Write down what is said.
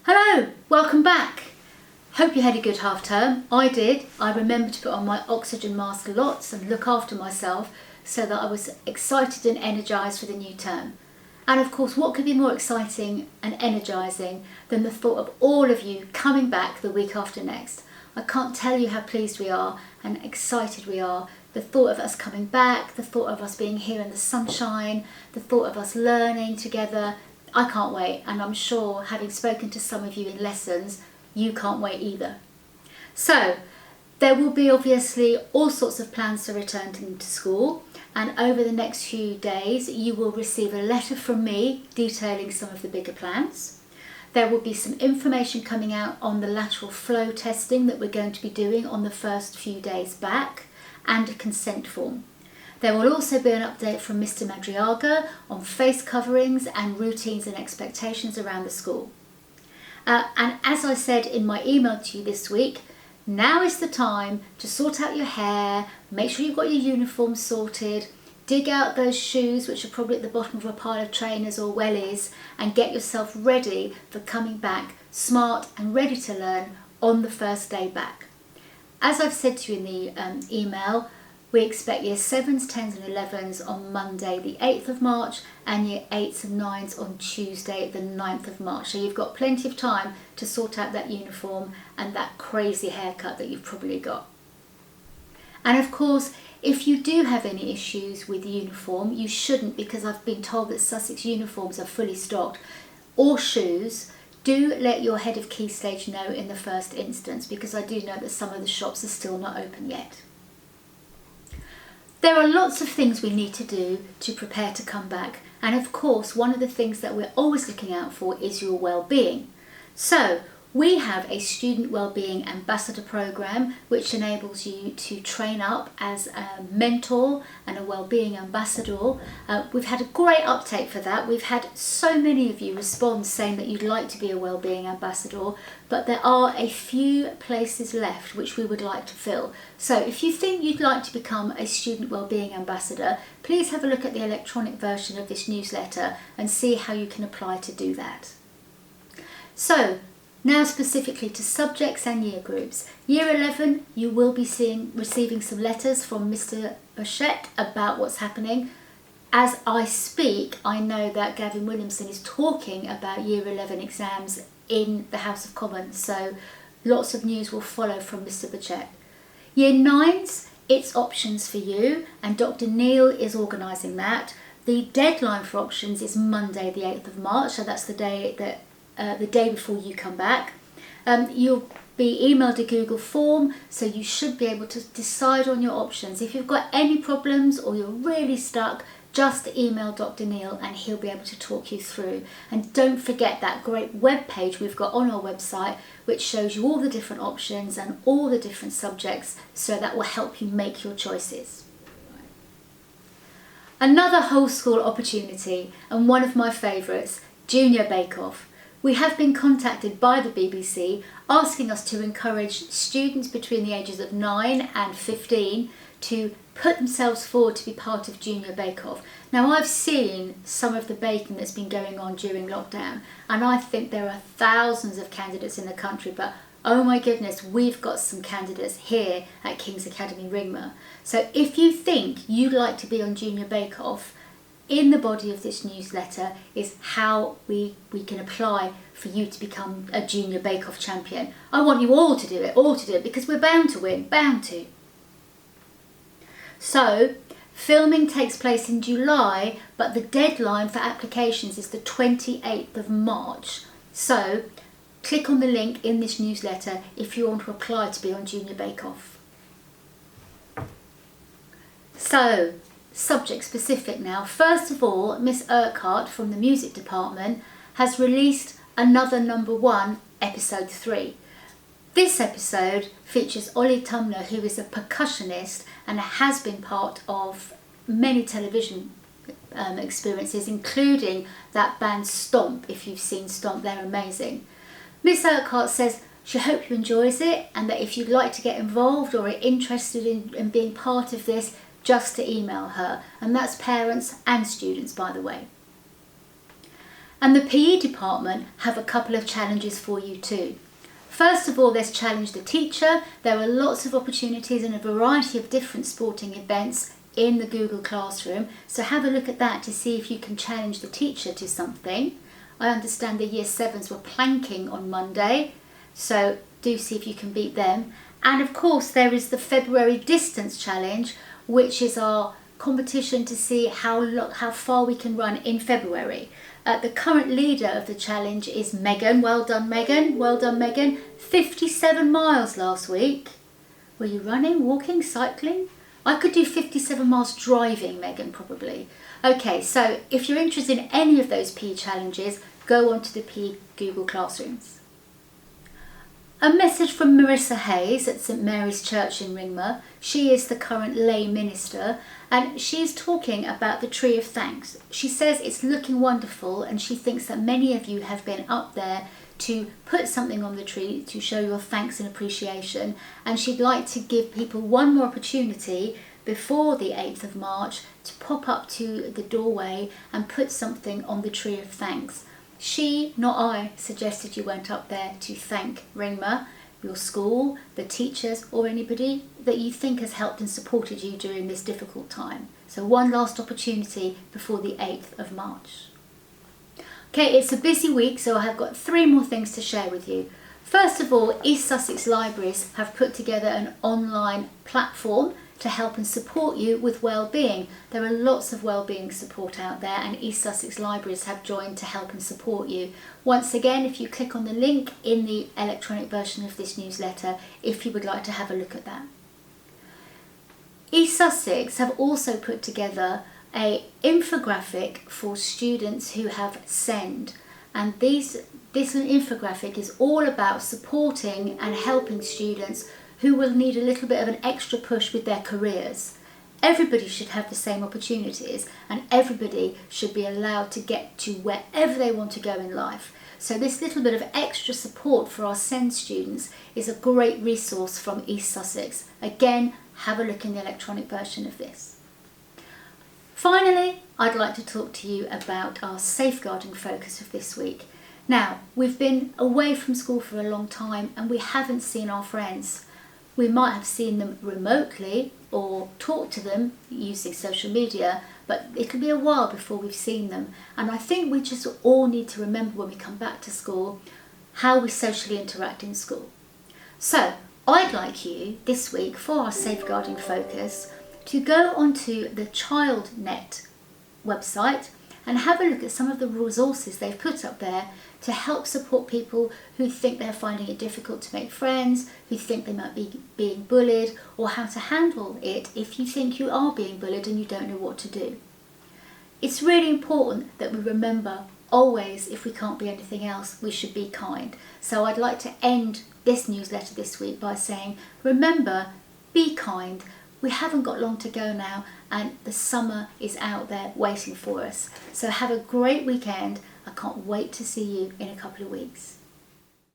Hello, welcome back. Hope you had a good half term. I did. I remembered to put on my oxygen mask lots and look after myself so that I was excited and energised for the new term. And of course, what could be more exciting and energising than the thought of all of you coming back the week after next? I can't tell you how pleased we are and excited we are. The thought of us coming back, the thought of us being here in the sunshine, the thought of us learning together. I can't wait, and I'm sure, having spoken to some of you in lessons, you can't wait either. So, there will be obviously all sorts of plans to return to school, and over the next few days you will receive a letter from me detailing some of the bigger plans. There will be some information coming out on the lateral flow testing that we're going to be doing on the first few days back, and a consent form. There will also be an update from Mr. Madriaga on face coverings and routines and expectations around the school. And as I said in my email to you this week, now is the time to sort out your hair, make sure you've got your uniform sorted, dig out those shoes which are probably at the bottom of a pile of trainers or wellies, and get yourself ready for coming back smart and ready to learn on the first day back. As I've said to you in the email, we expect Year 7s, 10s and 11s on Monday the 8th of March and Year 8s and 9s on Tuesday the 9th of March. So you've got plenty of time to sort out that uniform and that crazy haircut that you've probably got. And of course, if you do have any issues with the uniform, you shouldn't, because I've been told that Sussex uniforms are fully stocked, or shoes. Do let your head of Key Stage know in the first instance, because I do know that some of the shops are still not open yet. There are lots of things we need to do to prepare to come back, and of course one of the things that we're always looking out for is your well-being. So we have a student wellbeing ambassador program which enables you to train up as a mentor and a wellbeing ambassador. We've had a great uptake for that. We've had so many of you respond saying that you'd like to be a wellbeing ambassador, but there are a few places left which we would like to fill. So if you think you'd like to become a student wellbeing ambassador, please have a look at the electronic version of this newsletter and see how you can apply to do that. So, now specifically to subjects and year groups. Year 11, you will be receiving some letters from Mr. Bichette about what's happening. As I speak, I know that Sian Williams is talking about Year 11 exams in the House of Commons, so lots of news will follow from Mr. Bichette. Year 9s, it's options for you, and Dr. Neil is organising that. The deadline for options is Monday the 8th of March, so that's the day before you come back. You'll be emailed a Google form, so you should be able to decide on your options. If you've got any problems or you're really stuck, just email Dr. Neil and he'll be able to talk you through. And don't forget that great web page we've got on our website which shows you all the different options and all the different subjects, so that will help you make your choices. Another whole school opportunity, and one of my favourites, Junior Bake Off. We have been contacted by the BBC asking us to encourage students between the ages of 9 and 15 to put themselves forward to be part of Junior Bake Off. Now, I've seen some of the baking that's been going on during lockdown, and I think there are thousands of candidates in the country, but oh my goodness, we've got some candidates here at King's Academy Ringmer. So if you think you'd like to be on Junior Bake Off, in the body of this newsletter is how we can apply for you to become a Junior Bake Off champion. I want you all to do it, because we're bound to win, bound to. So, filming takes place in July, but the deadline for applications is the 28th of March. So, click on the link in this newsletter if you want to apply to be on Junior Bake Off. So, subject specific now. First of all, Miss Urquhart from the music department has released another number 1, episode 3. This episode features Ollie Tumner, who is a percussionist and has been part of many television experiences, including that band Stomp. If you've seen Stomp, they're amazing. Miss Urquhart says she hopes you enjoys it, and that if you'd like to get involved or are interested in being part of this, just to email her, and that's parents and students, by the way. And the PE department have a couple of challenges for you too. First of all, there's Challenge the Teacher. There are lots of opportunities and a variety of different sporting events in the Google Classroom. So have a look at that to see if you can challenge the teacher to something. I understand the Year 7s were planking on Monday, so do see if you can beat them. And of course, there is the February Distance Challenge, which is our competition to see how far we can run in February. The current leader of the challenge is Megan. Well done, Megan. Well done, Megan. 57 miles last week. Were you running, walking, cycling? I could do 57 miles driving, Megan, probably. Okay, so if you're interested in any of those PE challenges, go onto the PE Google Classrooms. A message from Marissa Hayes at St Mary's Church in Ringmer. She is the current lay minister and she's talking about the Tree of Thanks. She says it's looking wonderful and she thinks that many of you have been up there to put something on the tree to show your thanks and appreciation, and she'd like to give people one more opportunity before the 8th of March to pop up to the doorway and put something on the Tree of Thanks. She, not I, suggested you went up there to thank Ringmer, your school, the teachers or anybody that you think has helped and supported you during this difficult time. So one last opportunity before the 8th of March. Okay, it's a busy week, so I have got 3 more things to share with you. First of all, East Sussex Libraries have put together an online platform to help and support you with well-being. There are lots of well-being support out there and East Sussex Libraries have joined to help and support you. Once again, if you click on the link in the electronic version of this newsletter, if you would like to have a look at that. East Sussex have also put together an infographic for students who have SEND, and this infographic is all about supporting and helping students who will need a little bit of an extra push with their careers. Everybody should have the same opportunities and everybody should be allowed to get to wherever they want to go in life. So this little bit of extra support for our SEND students is a great resource from East Sussex. Again, have a look in the electronic version of this. Finally, I'd like to talk to you about our safeguarding focus of this week. Now, we've been away from school for a long time and we haven't seen our friends. We might have seen them remotely or talked to them using social media, but it'll be a while before we've seen them. And I think we just all need to remember when we come back to school how we socially interact in school. So I'd like you this week for our safeguarding focus to go onto the ChildNet website and have a look at some of the resources they've put up there to help support people who think they're finding it difficult to make friends, who think they might be being bullied, or how to handle it if you think you are being bullied and you don't know what to do. It's really important that we remember always, if we can't be anything else, we should be kind. So I'd like to end this newsletter this week by saying, remember, be kind. We haven't got long to go now and the summer is out there waiting for us. So have a great weekend. I can't wait to see you in a couple of weeks.